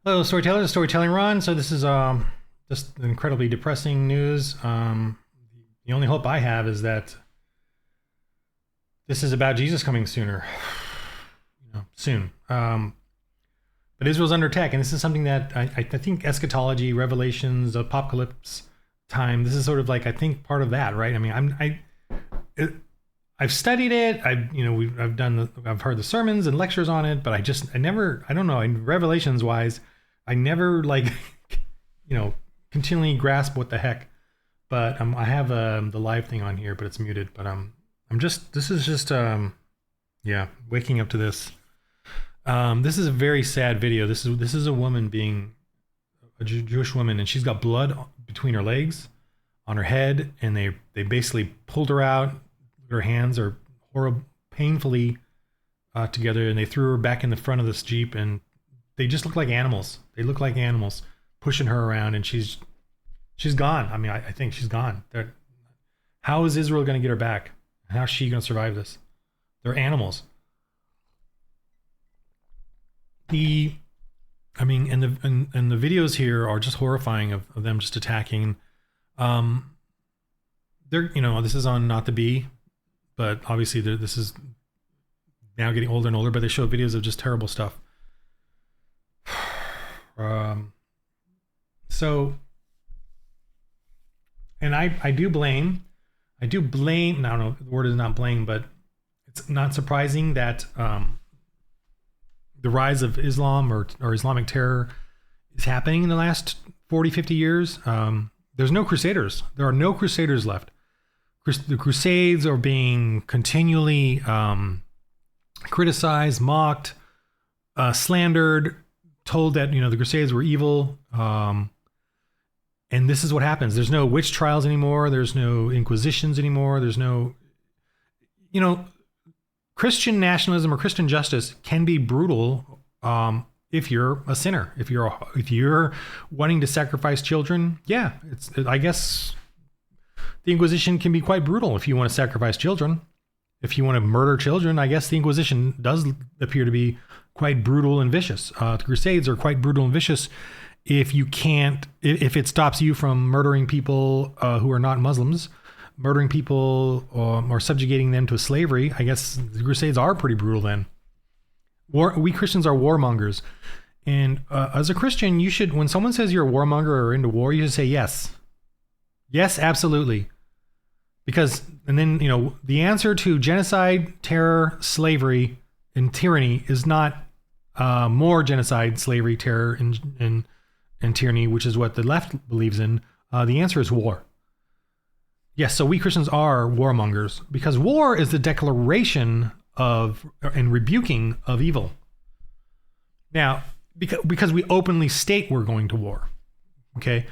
Hello, storytellers. Storytelling Ron. So this is just incredibly depressing news. The only hope I have is that this is about Jesus coming sooner, soon. But Israel's under attack, and this is something that I think eschatology, Revelations, apocalypse time. This is sort of like I think part of that, right? I mean, I've studied it. I've heard the sermons and lectures on it, but I never, I don't know. In Revelations wise, I never continually grasp what the heck. But I have the live thing on here, but it's muted. But this is just waking up to this. This is a very sad video. This is a woman being a Jewish woman, and she's got blood between her legs, on her head, and they basically pulled her out. Her hands are painfully together, and they threw her back in the front of this Jeep, and they just look like animals. They look like animals pushing her around, and she's gone. I mean, I think she's gone. How is Israel going to get her back? How is she going to survive this? They're animals. And the videos here are just horrifying of them just attacking. This is on Not the Bee, but obviously this is now getting older and older. But they show videos of just terrible stuff. And I do blame. No, the word is not blame, but it's not surprising that the rise of Islam or Islamic terror is happening in the last 40, 50 years. There's no crusaders. There are no crusaders left. The Crusades are being continually criticized, mocked, slandered, told that the Crusades were evil. And this is what happens. There's no witch trials anymore. There's no inquisitions anymore. There's no, Christian nationalism or Christian justice can be brutal if you're a sinner. If you're wanting to sacrifice children, I guess the Inquisition can be quite brutal if you want to sacrifice children. If you want to murder children, I guess the Inquisition does appear to be quite brutal and vicious. The Crusades are quite brutal and vicious if it stops you from murdering people who are not Muslims, murdering people or subjugating them to slavery. I guess the Crusades are pretty brutal then. We Christians are warmongers. And as a Christian, you should, when someone says you're a warmonger or into war, you should say yes. Yes, absolutely. Because, and then, the answer to genocide, terror, slavery, and tyranny is not more genocide, slavery, terror, and tyranny, which is what the left believes in. The answer is war. Yes, so we Christians are warmongers because war is the declaration of and rebuking of evil. Now, because we openly state we're going to war, okay?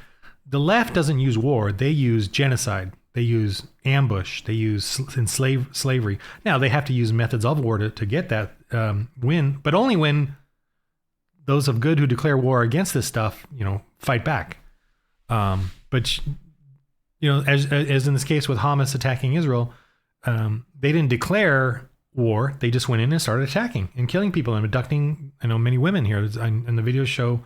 The left doesn't use war. They use genocide. They use ambush. They use slavery. Now, they have to use methods of war to get that win, but only when those of good who declare war against this stuff, fight back. But as in this case with Hamas attacking Israel, they didn't declare war. They just went in and started attacking and killing people and abducting, many women here. And the videos show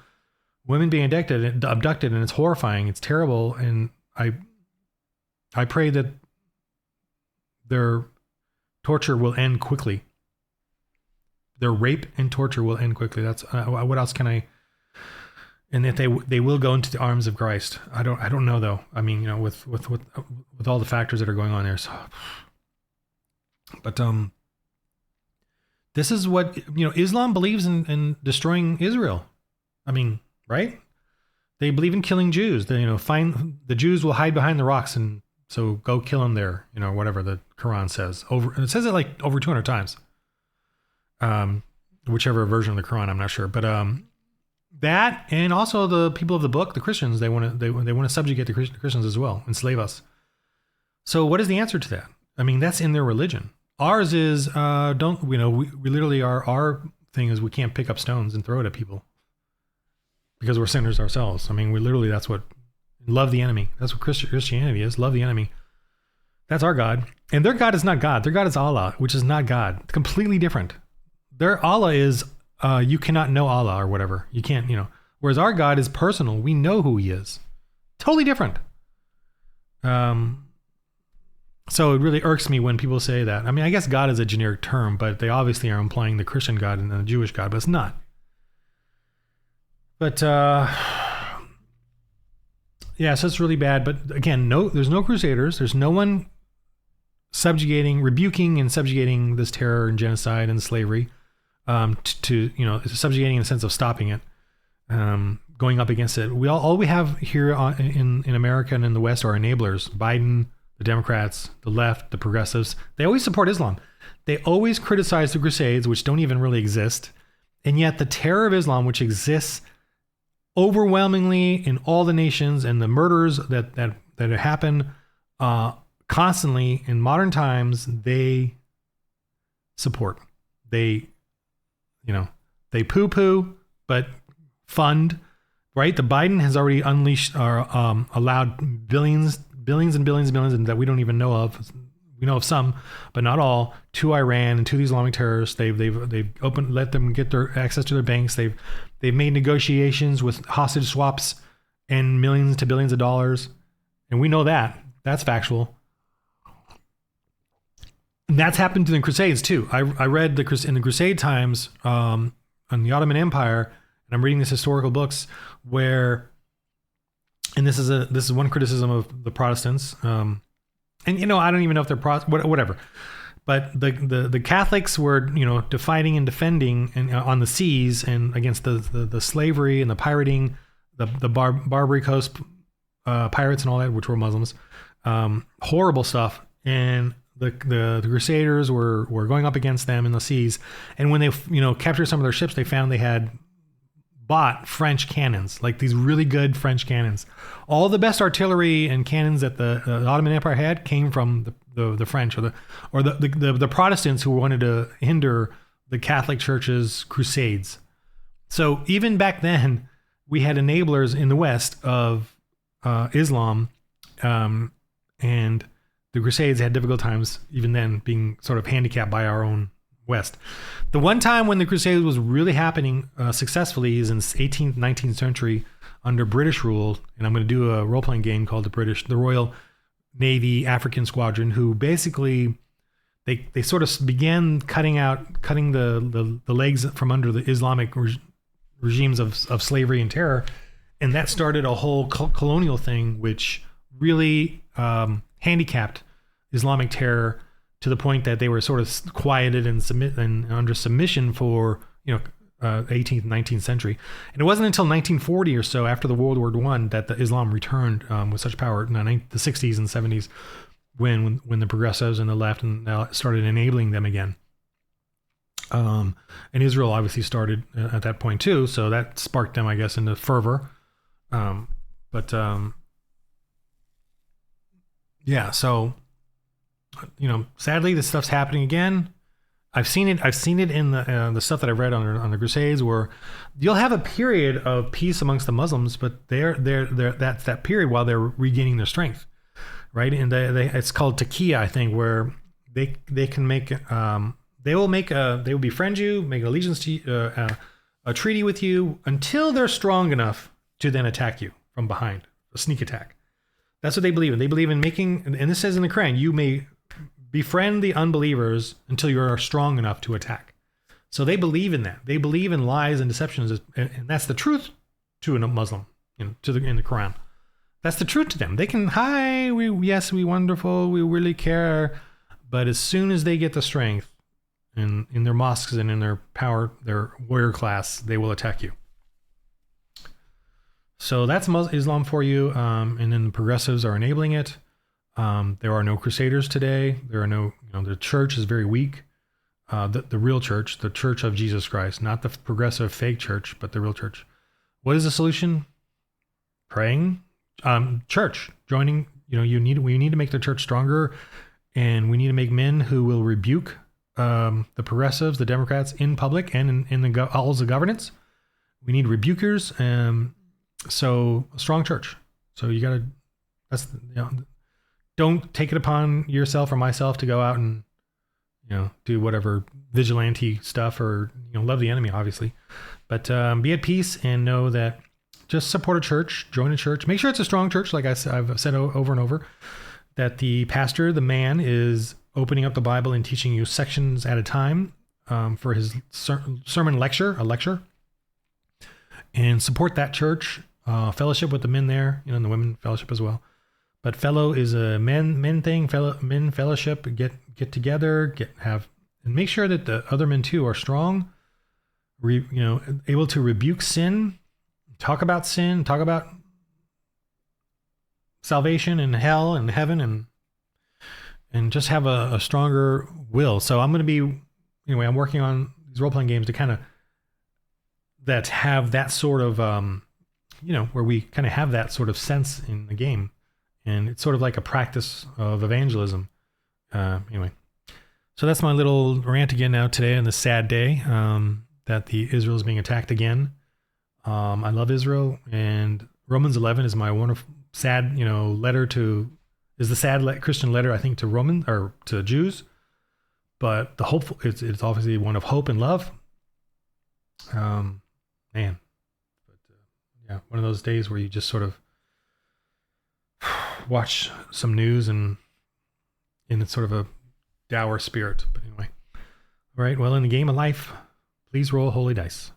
women being abducted, and it's horrifying. It's terrible. And I pray that their torture will end quickly. Their rape and torture will end quickly. That's what else can I? And that they will go into the arms of Christ. I don't know though. I mean, with all the factors that are going on there. So, but this is what Islam believes in destroying Israel. I mean, right? They believe in killing Jews. They find the Jews will hide behind the rocks, and so go kill them there. Whatever the Quran says. It says it like over 200 times. Whichever version of the Quran, I'm not sure, but that, and also the people of the book, the Christians, they want to subjugate the Christians as well, enslave us. So what is the answer to that? I mean, that's in their religion. Ours is we literally our thing is we can't pick up stones and throw it at people because we're sinners ourselves. I mean, that's what love the enemy. That's what Christianity is. Love the enemy. That's our God, and their God is not God. Their God is Allah, which is not God. It's completely different. Their Allah is you cannot know Allah or whatever. You can't, Whereas our God is personal. We know who he is. Totally different. So it really irks me when people say that. I mean, I guess God is a generic term, but they obviously are implying the Christian God and the Jewish God, but it's not. But yeah, so it's really bad. But again, there's no crusaders. There's no one rebuking and subjugating this terror and genocide and slavery, subjugating in the sense of stopping it, going up against it. All we have here in America and in the West are enablers. Biden, the Democrats, the left, the progressives. They always support Islam. They always criticize the Crusades, which don't even really exist. And yet the terror of Islam, which exists overwhelmingly in all the nations, and the murders that happen constantly in modern times, they support. They poo-poo, but fund, right? The Biden has already unleashed or allowed billions and billions and that we don't even know of. We know of some, but not all, to Iran and to the Islamic terrorists. They've let them get their access to their banks. They've made negotiations with hostage swaps and millions to billions of dollars. And we know that. That's factual. And that's happened to the Crusades too. I read in the Crusade times on the Ottoman Empire, and I'm reading these historical books where, and this is one criticism of the Protestants. And I don't even know if they're whatever, but the Catholics were fighting and defending on the seas and against the slavery and the pirating, the Barbary Coast pirates and all that, which were Muslims. Horrible stuff. And the Crusaders were going up against them in the seas, and when they captured some of their ships, they found they had bought French cannons, like these really good French cannons. All the best artillery and cannons that the Ottoman Empire had came from the French or the Protestants who wanted to hinder the Catholic Church's crusades. So even back then, we had enablers in the West of Islam, and the Crusades had difficult times even then, being sort of handicapped by our own West. The one time when the Crusades was really happening successfully is in the 18th, 19th century under British rule. And I'm going to do a role-playing game called the Royal Navy African Squadron, who basically they sort of began cutting the legs from under the Islamic regimes of slavery and terror. And that started a whole colonial thing, which really handicapped Islamic terror to the point that they were sort of quieted and under submission for 18th, 19th century. And it wasn't until 1940 or so, after the World War I, that the Islam returned with such power in the 60s and 70s, when the progressives and the left started enabling them again. And Israel obviously started at that point too, so that sparked them, I guess, into fervor. Yeah, so sadly, this stuff's happening again. I've seen it in the stuff that I've read on the Crusades, where you'll have a period of peace amongst the Muslims, but that's that period while they're regaining their strength, right? And it's called taqiyya, I think, where they can make they will befriend you, make an allegiance to a treaty with you until they're strong enough to then attack you from behind, a sneak attack. That's what they believe in. They believe in making, and this says in the Quran, you may befriend the unbelievers until you are strong enough to attack. So they believe in that. They believe in lies and deceptions, and that's the truth to a Muslim, in the Quran. That's the truth to them. They can, we wonderful, we really care, but as soon as they get the strength in their mosques and in their power, their warrior class, they will attack you. So that's Islam for you, and then the progressives are enabling it. There are no crusaders today. There are no, the church is very weak. The real church, the Church of Jesus Christ, not the progressive fake church, but the real church. What is the solution? Praying, church, joining. We need to make the church stronger, and we need to make men who will rebuke the progressives, the Democrats, in public and in the halls of governance. We need rebukers. So a strong church. So you got to. Don't take it upon yourself or myself to go out and, do whatever vigilante stuff or, love the enemy, obviously. But be at peace and know that just support a church, join a church. Make sure it's a strong church, like I've said over and over, that the pastor, the man, is opening up the Bible and teaching you sections at a time for his sermon lecture, a lecture. And support that church, fellowship with the men there, and the women fellowship as well. But fellow is a men thing, men fellowship, get together, and make sure that the other men too are strong, able to rebuke sin, talk about salvation and hell and heaven, and just have a stronger will. So I'm working on these role-playing games to kind of that have that sort of, where we kind of have that sort of sense in the game. And it's sort of like a practice of evangelism. Anyway, so that's my little rant again now today on this sad day that Israel is being attacked again. I love Israel, and Romans 11 is my wonderful sad, is the sad Christian letter, I think, to Jews. But the hopeful, it's obviously one of hope and love. One of those days where you just sort of watch some news and it's sort of a dour spirit. But anyway, all right. Well, in the game of life, please roll holy dice.